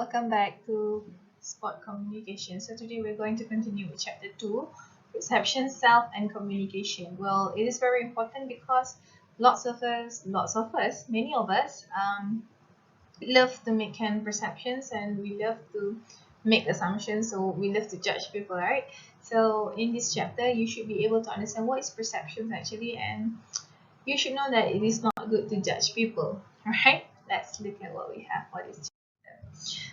welcome back to Sport Communication. So today we're going to continue with chapter 2, Perception, Self and Communication. Well, it is very important because many of us love to make perceptions, and we love to make assumptions, so we love to judge people, right? So in this chapter you should be able to understand what is perceptions actually, and you should know that it is not good to judge people. Alright, let's look at what we have for this chapter.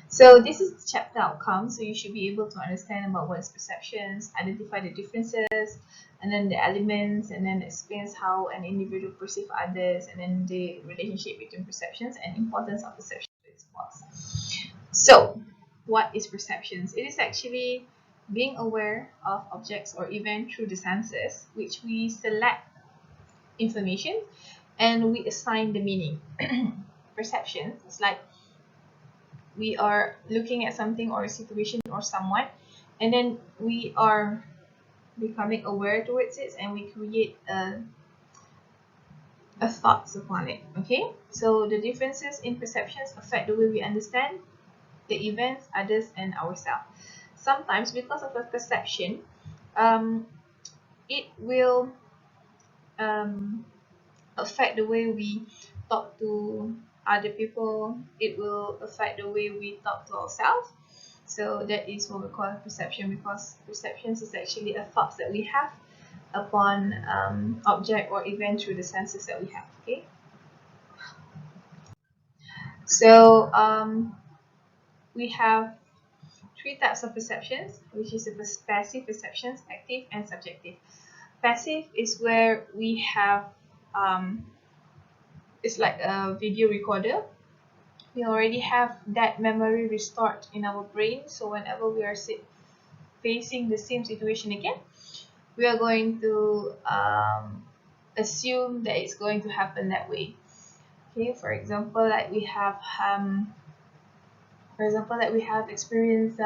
So this is the chapter outcome, so you should be able to understand about what is perceptions, identify the differences, and then the elements, and then explains how an individual perceives others, and then the relationship between perceptions and importance of perception to its purpose. So what is perceptions? It is actually being aware of objects or events through the senses, which we select information and we assign the meaning. Perceptions is like we are looking at something or a situation or someone, and then we are becoming aware towards it, and we create a thoughts upon it. Okay, so the differences in perceptions affect the way we understand the events, others, and ourselves. Sometimes because of a perception, it will affect the way we talk to other people. It will affect the way we talk to ourselves. So that is what we call perception, because perceptions is actually a thoughts that we have upon object or event through the senses that we have. Okay, so we have three types of perceptions, which is the passive perceptions, active, and subjective. Passive is where we have it's like a video recorder. We already have that memory restored in our brain, so whenever we are facing the same situation again, we are going to assume that it's going to happen that way. Okay, for example, like we have experienced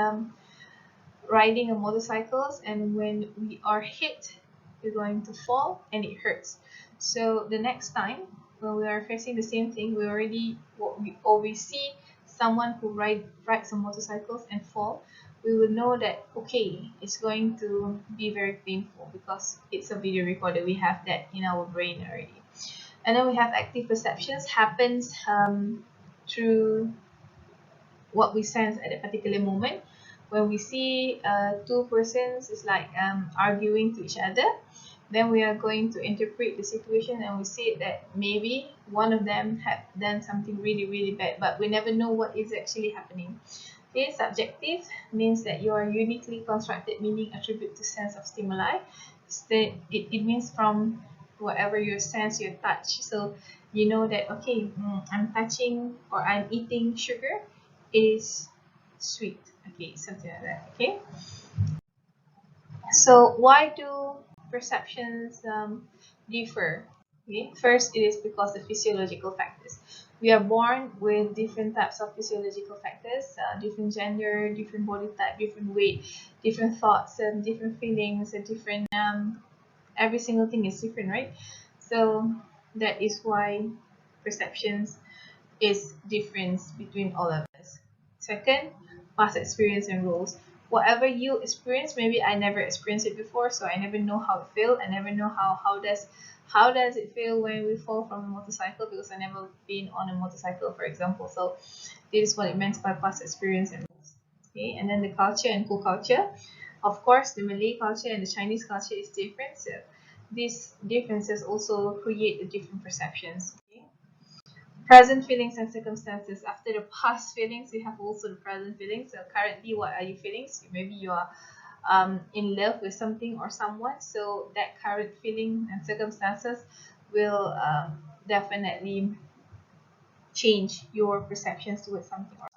riding a motorcycles, and when we are hit, we're going to fall and it hurts. So the next time when we are facing the same thing, we see someone who rides a motorcycles and fall, we will know that okay, it's going to be very painful because it's a video recorder. We have that in our brain already. And then we have active perceptions, happens through what we sense at a particular moment. When we see two persons is like arguing to each other, then we are going to interpret the situation, and we see that maybe one of them had done something really bad, but we never know what is actually happening. Okay, subjective means that you are uniquely constructed meaning attribute to sense of stimuli. It means from whatever your sense, your touch. So you know that okay, I'm touching or I'm eating sugar, it is sweet. Okay, something like that. Okay, so why do perceptions differ? Okay, first, it is because of physiological factors. We are born with different types of physiological factors, different gender, different body type, different weight, different thoughts, and different feelings, and different every single thing is different, right? So that is why perceptions is difference between all of us. Second, past experience and roles. Whatever you experience, maybe I never experienced it before, so I never know how it feels. I never know how does it feel when we fall from a motorcycle, because I never been on a motorcycle, for example. So this is what it meant by past experience and roles. Okay, and then the culture and co-culture. Of course, the Malay culture and the Chinese culture is different, so these differences also create the different perceptions. Okay? Present feelings and circumstances. After the past feelings, you have also the present feelings. So currently, what are your feelings? Maybe you are in love with something or someone, so that current feeling and circumstances will definitely change your perceptions towards something or